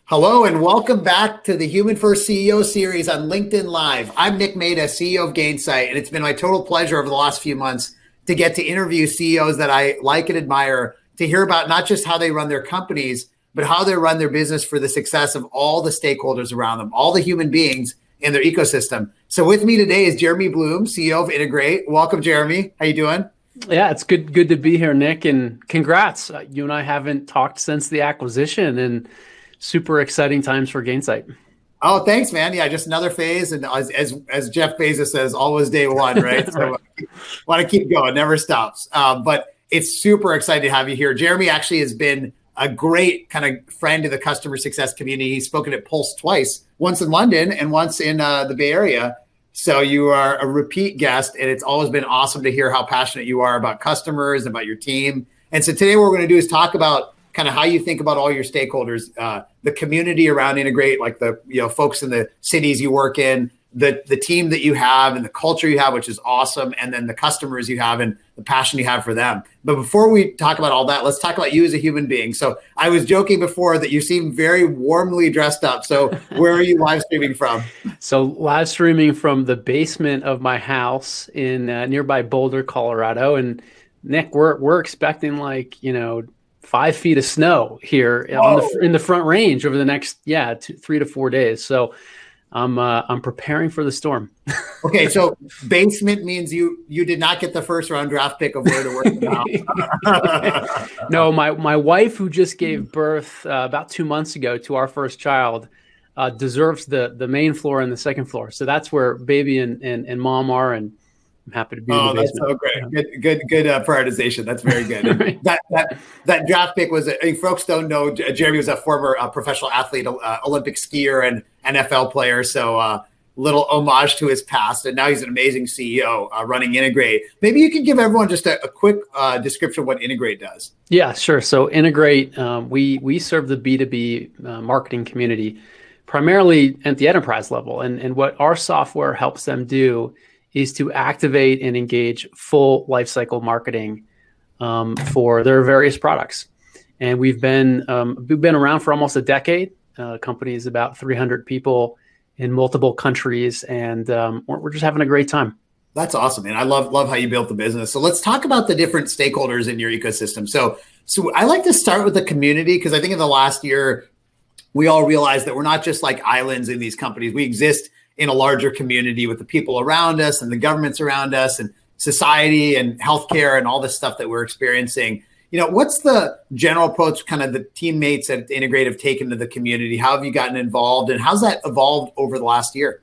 Hello and welcome back to the Human First CEO series on LinkedIn Live. I'm Nick Maida, CEO of Gainsight, and it's been my total pleasure over the last few months to get to interview CEOs that I like and admire, to hear about not just how they run their companies, but how they run their business for the success of all the stakeholders around them, all the human beings in their ecosystem. So with me today is Jeremy Bloom, CEO of Integrate. Welcome, Jeremy. How you doing? Yeah, it's good to be here, Nick, and congrats. You and I haven't talked since the acquisition, and super exciting times for Gainsight. Oh, thanks, man. Yeah, just another phase. And as Jeff Bezos says, always day one, right? Right. So want to keep going, never stops. But it's super exciting to have you here. Jeremy actually has been a great kind of friend to the customer success community. He's spoken at Pulse twice, once in London and once in the Bay Area. So you are a repeat guest, and it's always been awesome to hear how passionate you are about customers, about your team. And so today what we're going to do is talk about kind of how you think about all your stakeholders, the community around Integrate, like the folks in the cities you work in, the team that you have and the culture you have, which is awesome, and then the customers you have and the passion you have for them. But before we talk about all that, let's talk about you as a human being. So I was joking before that you seem very warmly dressed up. So where are you live streaming from? So live streaming from the basement of my house in nearby Boulder, Colorado. And Nick, we're expecting 5 feet of snow here in the Front Range over the next 3 to 4 days. So I'm preparing for the storm. Okay, so basement means you did not get the first round draft pick of where to work now. No, my wife, who just gave birth about 2 months ago to our first child, deserves the main floor and the second floor. So that's where baby and mom are, and I'm happy to be in the basement. That's so great. Good prioritization. That's very good. Right. That draft pick was, folks don't know, Jeremy was a former professional athlete, Olympic skier and NFL player. So little homage to his past. And now he's an amazing CEO running Integrate. Maybe you can give everyone just a quick description of what Integrate does. Yeah, sure. So Integrate, we serve the B2B marketing community primarily at the enterprise level. And what our software helps them do is to activate and engage full lifecycle marketing for their various products. And we've been around for almost a decade. Company is about 300 people in multiple countries, and we're just having a great time. That's awesome, man. I love how you built the business. So let's talk about the different stakeholders in your ecosystem. So I like to start with the community, because I think in the last year, we all realized that we're not just like islands in these companies. We exist in a larger community with the people around us and the governments around us and society and healthcare and all this stuff that we're experiencing. What's the general approach kind of the teammates at Integrate have taken to the community? How have you gotten involved, and how's that evolved over the last year?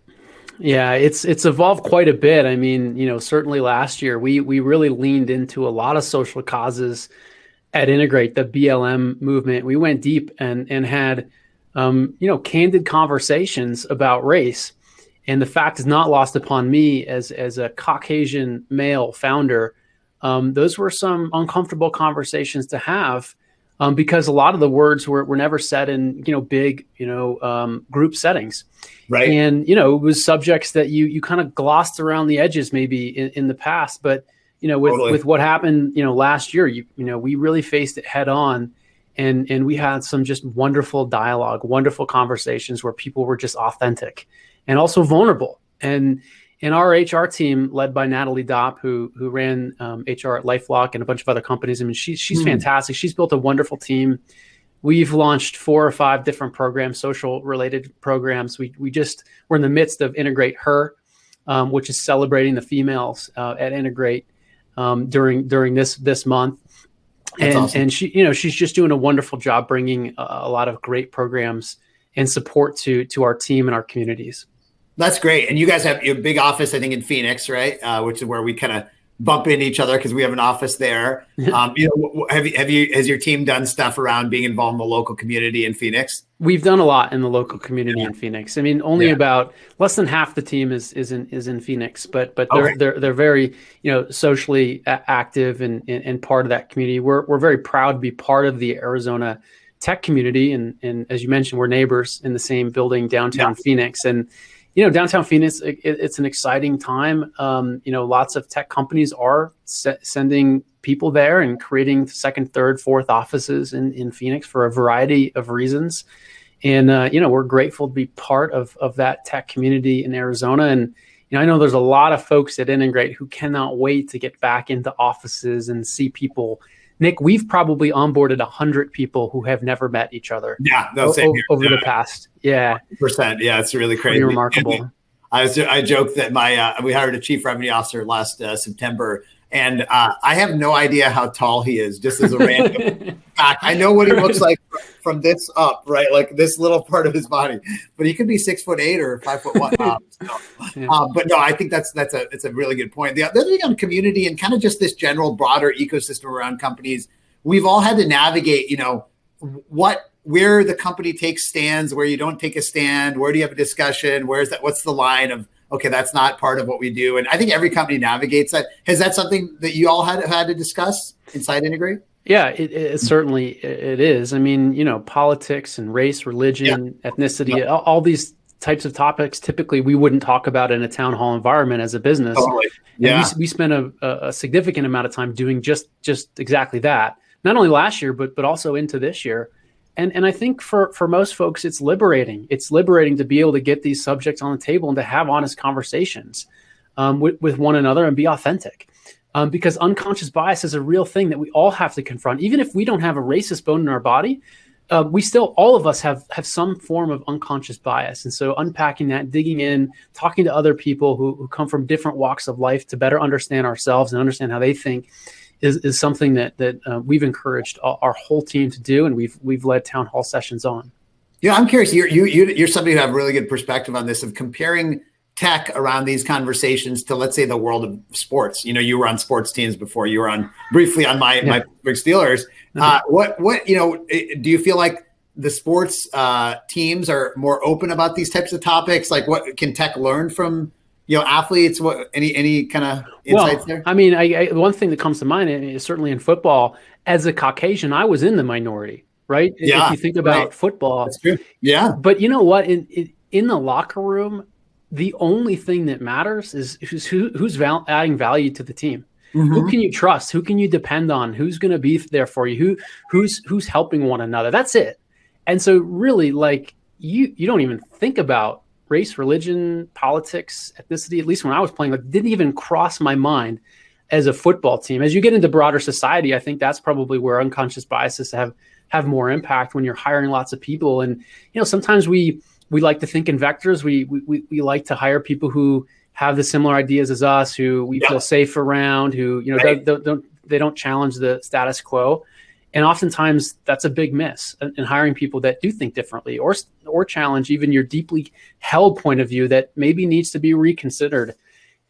Yeah, it's evolved quite a bit. I mean, certainly last year we really leaned into a lot of social causes at Integrate, the BLM movement. We went deep and had candid conversations about race. And the fact is not lost upon me as a Caucasian male founder. Those were some uncomfortable conversations to have because a lot of the words were never said in big group settings. Right. And it was subjects that you kind of glossed around the edges maybe in the past. But with what happened last year, we really faced it head on. And we had some just wonderful dialogue, wonderful conversations where people were just authentic and also vulnerable. And in our HR team, led by Natalie Dopp, who ran HR at LifeLock and a bunch of other companies, I mean, she's fantastic. She's built a wonderful team. We've launched 4 or 5 different programs, social related programs. We're in the midst of Integrate Her, which is celebrating the females at Integrate during this month. That's awesome. And she's just doing a wonderful job bringing a lot of great programs and support to our team and our communities. That's great. And you guys have your big office, I think, in Phoenix, right? Which is where we kind of bump into each other because we have an office there. Has your team done stuff around being involved in the local community in Phoenix? We've done a lot in the local community in Phoenix. I mean, only about less than half the team is in Phoenix, but they're very socially active and part of that community. We're very proud to be part of the Arizona tech community, and as you mentioned, we're neighbors in the same building downtown Phoenix. And downtown Phoenix, it's an exciting time. Lots of tech companies are sending people there and creating second, third, fourth offices in Phoenix for a variety of reasons. And, we're grateful to be part of that tech community in Arizona. And, I know there's a lot of folks at Integrate who cannot wait to get back into offices and see people. Nick, we've probably onboarded 100 people who have never met each other. Yeah, no, same here. Over the past. Yeah. %. Yeah, it's really crazy. Pretty remarkable. I joked that we hired a chief revenue officer last September, and I have no idea how tall he is, just as a random fact. I know what he looks like from this up, right? Like this little part of his body, but he could be 6'8" or 5'1". But no, I think it's a really good point. The other thing on community and kind of just this general broader ecosystem around companies, we've all had to navigate, where the company takes stands, where you don't take a stand, where do you have a discussion, what's the line of, okay, that's not part of what we do. And I think every company navigates that. Is that something that you all had to discuss inside Integrate? Yeah, it certainly it is. I mean, politics and race, religion, ethnicity, all these types of topics, typically we wouldn't talk about in a town hall environment as a business. Totally. Yeah. And we spent a significant amount of time doing just exactly that, not only last year, but also into this year. And I think for most folks, it's liberating. It's liberating to be able to get these subjects on the table and to have honest conversations with one another and be authentic. Because unconscious bias is a real thing that we all have to confront. Even if we don't have a racist bone in our body, all of us have some form of unconscious bias. And so unpacking that, digging in, talking to other people who come from different walks of life to better understand ourselves and understand how they think is something that we've encouraged our whole team to do, and we've led town hall sessions on. Yeah, I'm curious. You're somebody who have really good perspective on this of comparing tech around these conversations to, let's say, the world of sports. You were on sports teams before. You were briefly on my big Steelers. What do you feel like the sports teams are more open about these types of topics? Like, what can tech learn from athletes? What any kind of insights there? I mean, one thing that comes to mind is certainly in football. As a Caucasian, I was in the minority, right? Yeah, if you think about football, that's true. Yeah, but you know what? In the locker room, the only thing that matters is who's adding value to the team. Mm-hmm. Who can you trust? Who can you depend on? Who's going to be there for you? Who's helping one another? That's it. And so, really, like you don't even think about race, religion, politics, ethnicity, at least when I was playing, didn't even cross my mind as a football team. As you get into broader society, I think that's probably where unconscious biases have more impact when you're hiring lots of people. And, sometimes we like to think in vectors. We like to hire people who have the similar ideas as us, who we feel safe around, who, they don't challenge the status quo. And oftentimes that's a big miss in hiring people that do think differently or challenge even your deeply held point of view that maybe needs to be reconsidered.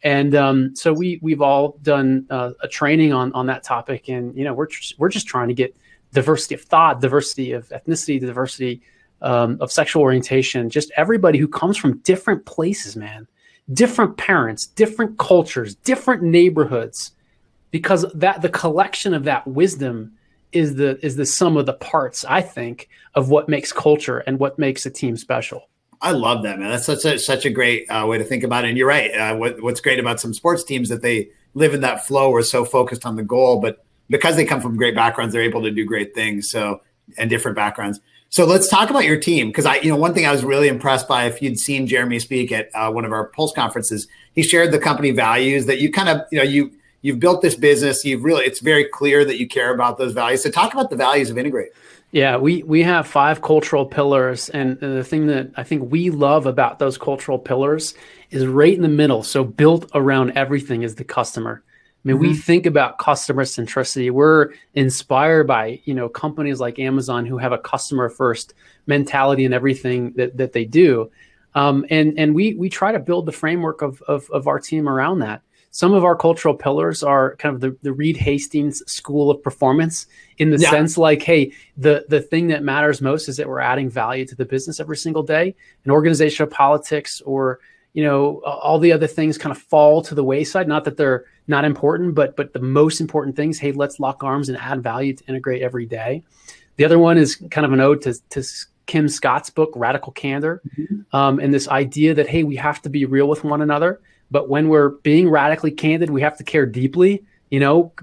And so we've all done a training on that topic. And, we're just trying to get diversity of thought, diversity of ethnicity, diversity of sexual orientation, just everybody who comes from different places, man, different parents, different cultures, different neighborhoods, because the collection of that wisdom is the sum of the parts, I think, of what makes culture and what makes a team special. I love that, man. That's such a great way to think about it. And you're right. What's great about some sports teams that they live in that flow. We're so focused on the goal, but because they come from great backgrounds, they're able to do great things. And different backgrounds. So let's talk about your team. Because one thing I was really impressed by, if you'd seen Jeremy speak at one of our Pulse conferences, he shared the company values that you kind of, you've built this business. It's very clear that you care about those values. So talk about the values of Integrate. Yeah, we have 5 cultural pillars. And the thing that I think we love about those cultural pillars is right in the middle. So built around everything is the customer. I mean, we think about customer centricity. We're inspired by, companies like Amazon who have a customer first mentality in everything that they do. And we try to build the framework of our team around that. Some of our cultural pillars are kind of the Reed Hastings school of performance in the sense like, hey, the thing that matters most is that we're adding value to the business every single day. And organizational politics or, all the other things kind of fall to the wayside. Not that they're not important, but the most important things, hey, let's lock arms and add value to Integrate every day. The other one is kind of an ode to Kim Scott's book, Radical Candor, and this idea that, hey, we have to be real with one another. But when we're being radically candid, we have to care deeply,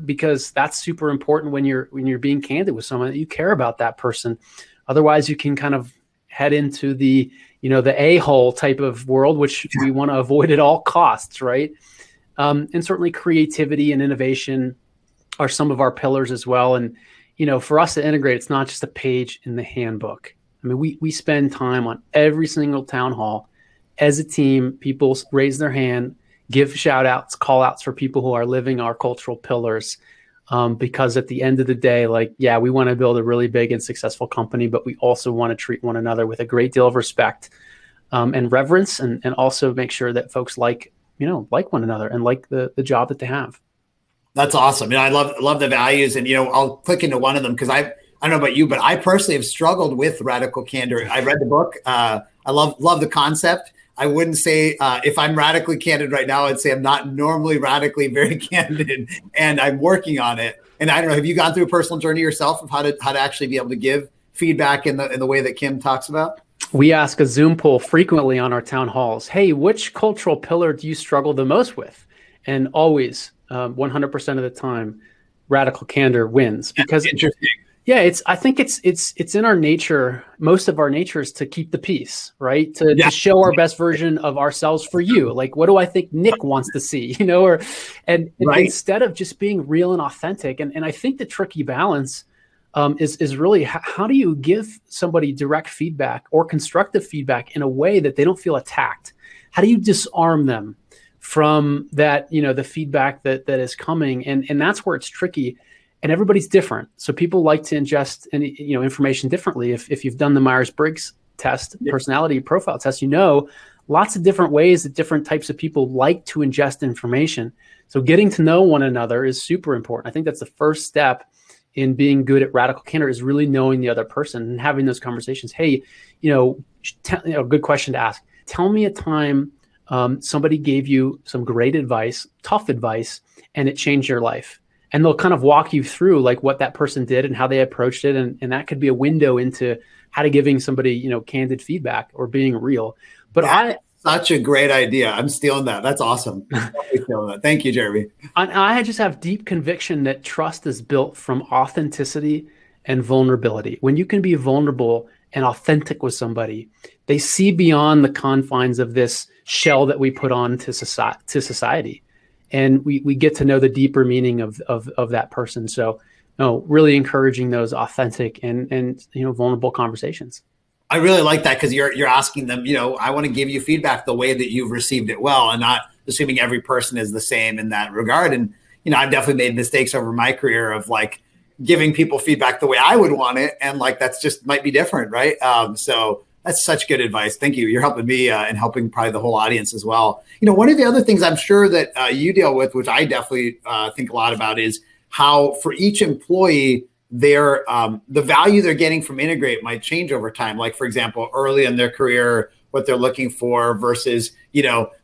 because that's super important when you're being candid with someone, that you care about that person. Otherwise, you can kind of head into the, the a-hole type of world, which we want to avoid at all costs, right? And certainly creativity and innovation are some of our pillars as well. And, for us to integrate, it's not just a page in the handbook. I mean, we spend time on every single town hall as a team. People raise their hand, give shout outs, call outs for people who are living our cultural pillars. Because at the end of the day, we want to build a really big and successful company, but we also want to treat one another with a great deal of respect and reverence, and also make sure that folks like one another and like the job that they have. That's awesome. I love the values, and I'll click into one of them because I don't know about you, but I personally have struggled with radical candor. I read the book. I love the concept. I wouldn't say if I'm radically candid right now, I'd say I'm not normally radically very candid, and I'm working on it. And I don't know, have you gone through a personal journey yourself of how to actually be able to give feedback in the way that Kim talks about? We ask a Zoom poll frequently on our town halls. Hey, which cultural pillar do you struggle the most with? And always, 100% of the time, radical candor wins, because interesting. Yeah, I think it's in our nature. Most of our nature is to keep the peace, right? To show our best version of ourselves for you. Like, what do I think Nick wants to see? And instead of just being real and authentic. And I think the tricky balance is really how do you give somebody direct feedback or constructive feedback in a way that they don't feel attacked? How do you disarm them from that, the feedback that is coming? And that's where it's tricky. And everybody's different. So people like to ingest information differently. If you've done the Myers-Briggs test, personality profile test, lots of different ways that different types of people like to ingest information. So getting to know one another is super important. I think that's the first step in being good at radical candor, is really knowing the other person and having those conversations. Hey, good question to ask. Tell me a time somebody gave you some great advice, tough advice, and it changed your life. And they'll kind of walk you through what that person did and how they approached it. And that could be a window into how to giving somebody, candid feedback or being real. But such a great idea. I'm stealing that. That's awesome. Stealing that. Thank you, Jeremy. I just have deep conviction that trust is built from authenticity and vulnerability. When you can be vulnerable and authentic with somebody, they see beyond the confines of this shell that we put on to society. And we get to know the deeper meaning of that person. So, really encouraging those authentic and vulnerable conversations. I really like that, because you're asking them, I want to give you feedback the way that you've received it well, and not assuming every person is the same in that regard. And I've definitely made mistakes over my career of giving people feedback the way I would want it, and that's just might be different, right? So that's such good advice. Thank you. You're helping me and helping probably the whole audience as well. One of the other things I'm sure that you deal with, which I definitely think a lot about, is how for each employee, their the value they're getting from Integrate might change over time. Like, for example, early in their career, what they're looking for versus,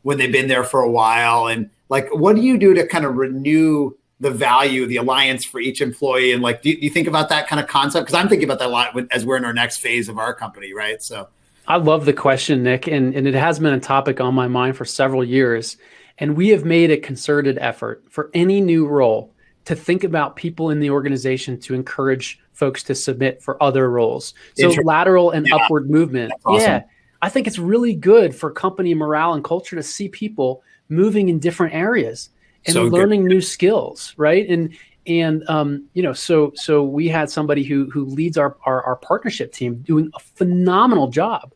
when they've been there for a while. And what do you do to kind of renew the value, the alliance for each employee? And do you think about that kind of concept? Because I'm thinking about that a lot as we're in our next phase of our company, right? So I love the question, Nick, and it has been a topic on my mind for several years. And we have made a concerted effort for any new role to think about people in the organization to encourage folks to submit for other roles. So lateral and upward movement. Awesome. Yeah, I think it's really good for company morale and culture to see people moving in different areas and learning new skills, right? So we had somebody who leads our partnership team doing a phenomenal job,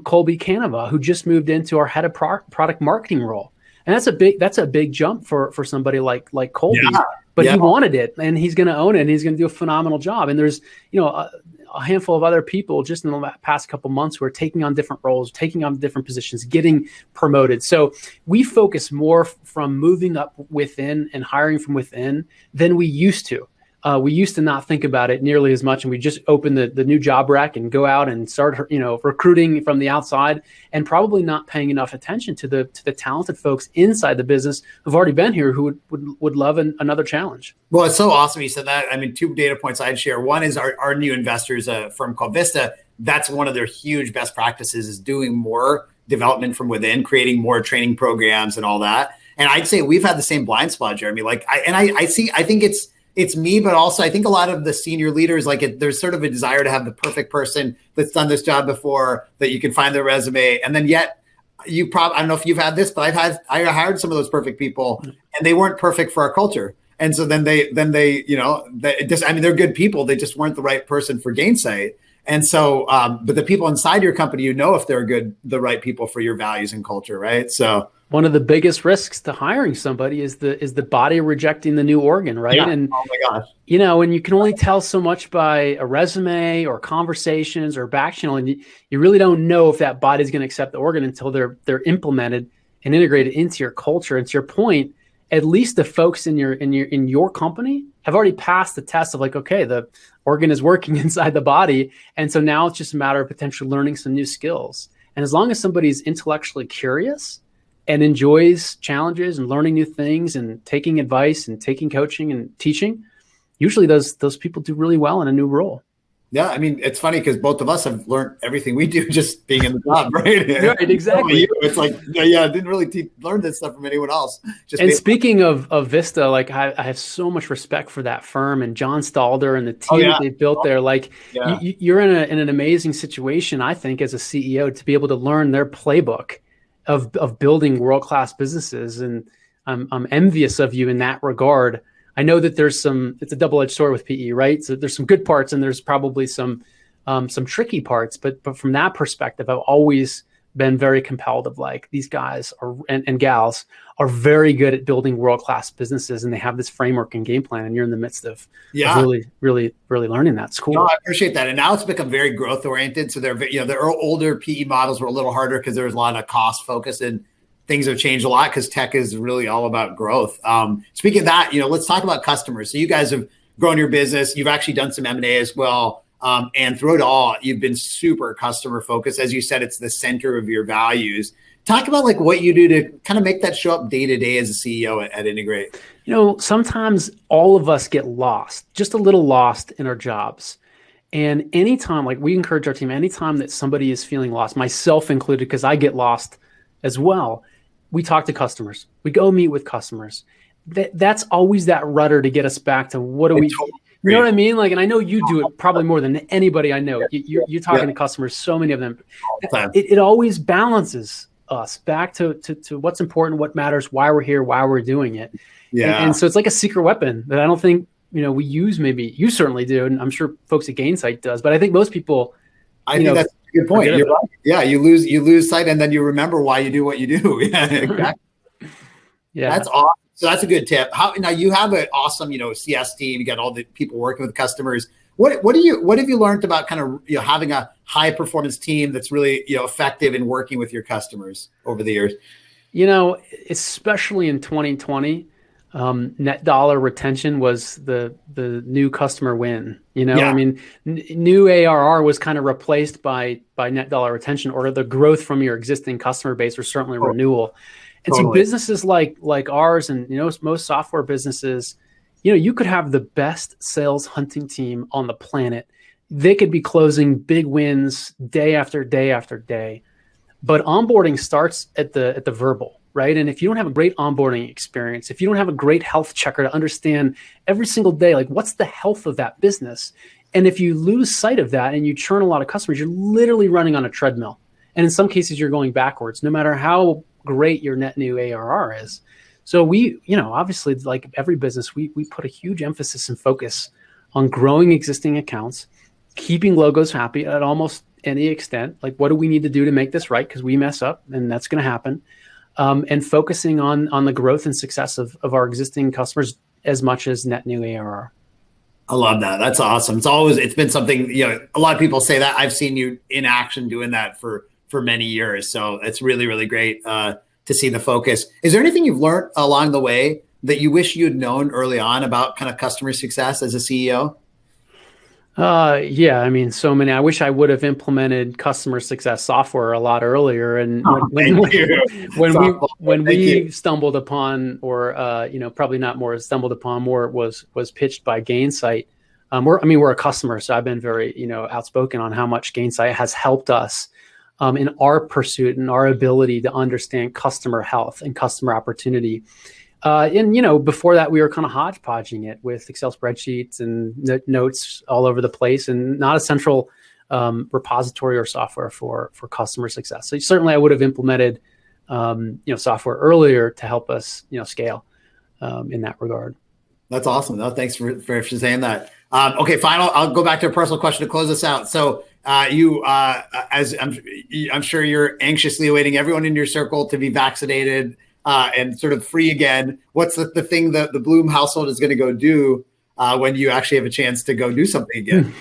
Colby Canova, who just moved into our head of product marketing role, and that's a big jump for somebody like Colby. But he wanted it, and he's going to own it, and he's going to do a phenomenal job. And there's a handful of other people just in the past couple months who are taking on different roles, taking on different positions, getting promoted. So we focus more from moving up within and hiring from within than we used to. We used to not think about it nearly as much, and we just open the new job rec and go out and start recruiting from the outside, and probably not paying enough attention to the talented folks inside the business who've already been here who would love another challenge. Well, it's so awesome you said that. I mean, 2 data points I'd share. One is our new investors, a firm called Vista. That's one of their huge best practices, is doing more development from within, creating more training programs and all that. And I'd say we've had the same blind spot, Jeremy. I think it's me, but also I think a lot of the senior leaders, like there's sort of a desire to have the perfect person that's done this job before, that you can find their resume. And then yet you probably, I don't know if you've had this, but I hired some of those perfect people and they weren't perfect for our culture. And so then they, they're good people. They just weren't the right person for Gainsight. And so, but the people inside your company, if they're the right people for your values and culture, right? So one of the biggest risks to hiring somebody is the body rejecting the new organ, right? Yeah. And oh my gosh, and you can only tell so much by a resume or conversations or back channel, and you really don't know if that body's going to accept the organ until they're implemented and integrated into your culture. And to your point, at least the folks in your company have already passed the test of like, okay, the organ is working inside the body. And so now it's just a matter of potentially learning some new skills. And as long as somebody's intellectually curious and enjoys challenges and learning new things and taking advice and taking coaching and teaching, usually those people do really well in a new role. Yeah, I mean, it's funny because both of us have learned everything we do just being in the job, right? Right, exactly. It's like, I didn't really learn this stuff from anyone else. And speaking of Vista, like I have so much respect for that firm and John Stalder and the team that they built there. Like you're in an amazing situation, I think, as a CEO to be able to learn their playbook of building world-class businesses. And I'm envious of you in that regard. I know that it's a double-edged sword with PE, right? So there's some good parts and there's probably some tricky parts, but from that perspective, I've always been very compelled of like these guys and gals are very good at building world-class businesses, and they have this framework and game plan, and you're in the midst of really, really, really learning that. It's cool. No, I appreciate that. And now it's become very growth-oriented. So the older PE models were a little harder because there was a lot of cost focus, and things have changed a lot because tech is really all about growth. Speaking of that, let's talk about customers. So you guys have grown your business. You've actually done some M&A as well. And through it all, you've been super customer focused. As you said, it's the center of your values. Talk about like what you do to kind of make that show up day to day as a CEO at Integrate. Sometimes all of us get lost, just a little lost in our jobs. And anytime, like we encourage our team, anytime that somebody is feeling lost, myself included, because I get lost as well, we talk to customers. We go meet with customers. That's always that rudder to get us back to what do we, you know what I mean? Like, and I know you do it probably more than anybody I know. You're talking to customers, so many of them. It always balances us back to what's important, what matters, why we're here, why we're doing it. Yeah. And so it's like a secret weapon that I don't think, we use. Maybe you certainly do. And I'm sure folks at Gainsight does, but I think most people, I think that's a good point. You're right. Yeah. You lose sight and then you remember why you do what you do. Yeah. Exactly. Yeah. That's awesome. So that's a good tip. Now you have an awesome, CS team. You got all the people working with customers. What have you learned about kind of, having a high performance team that's really, effective in working with your customers over the years? Especially in 2020, net dollar retention was the new customer win. I mean, new ARR was kind of replaced by net dollar retention, or the growth from your existing customer base, or certainly renewal. And so businesses like ours and, most software businesses, you could have the best sales hunting team on the planet. They could be closing big wins day after day after day, but onboarding starts at the verbal, right? And if you don't have a great onboarding experience, if you don't have a great health checker to understand every single day, like what's the health of that business? And if you lose sight of that and you churn a lot of customers, you're literally running on a treadmill. And in some cases, you're going backwards, no matter how great your net new ARR is. So we, obviously, like every business, we put a huge emphasis and focus on growing existing accounts, keeping logos happy at almost any extent. Like, what do we need to do to make this right? Because we mess up, and that's going to happen. And focusing on the growth and success of our existing customers as much as net new ARR. I love that. That's awesome. It's been something, a lot of people say that. I've seen you in action doing that for many years. So it's really, really great to see the focus. Is there anything you've learned along the way that you wish you had known early on about kind of customer success as a CEO? Yeah, I mean, so many. I wish I would have implemented customer success software a lot earlier. And when we stumbled upon, or probably not more stumbled upon, more was pitched by Gainsight. We're a customer, so I've been very outspoken on how much Gainsight has helped us in our pursuit and our ability to understand customer health and customer opportunity. And, before that, we were kind of hodgepodging it with Excel spreadsheets and notes all over the place, and not a central repository or software for customer success. So certainly I would have implemented, software earlier to help us, scale in that regard. That's awesome. No, thanks for saying that. Okay, final. I'll go back to a personal question to close this out. So as I'm sure you're anxiously awaiting everyone in your circle to be vaccinated and sort of free again. What's the thing that the Bloom household is going to go do when you actually have a chance to go do something again?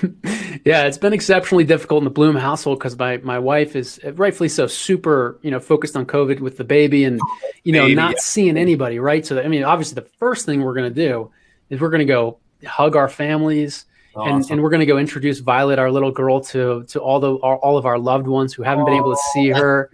Yeah, it's been exceptionally difficult in the Bloom household because my wife is rightfully so super, focused on COVID with the baby and, not seeing anybody, right? So, obviously the first thing we're going to do is we're going to go hug our families. Awesome. And we're going to go introduce Violet, our little girl, to all of our loved ones who haven't been able to see her.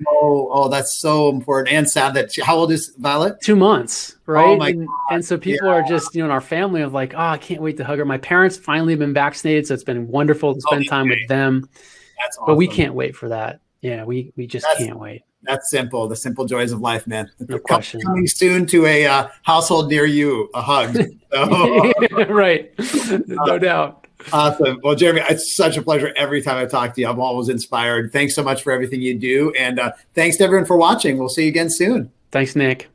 That's so important and sad. How old is Violet? 2 months, right? And so people are just, in our family of like, I can't wait to hug her. My parents finally have been vaccinated, so it's been wonderful to spend time with them. That's awesome. But we can't wait for that. Yeah, we just can't wait. That's simple. The simple joys of life, man. No question. Coming soon to a household near you, a hug. So. Right. No doubt. Awesome. Well, Jeremy, it's such a pleasure every time I talk to you. I'm always inspired. Thanks so much for everything you do. And thanks to everyone for watching. We'll see you again soon. Thanks, Nick.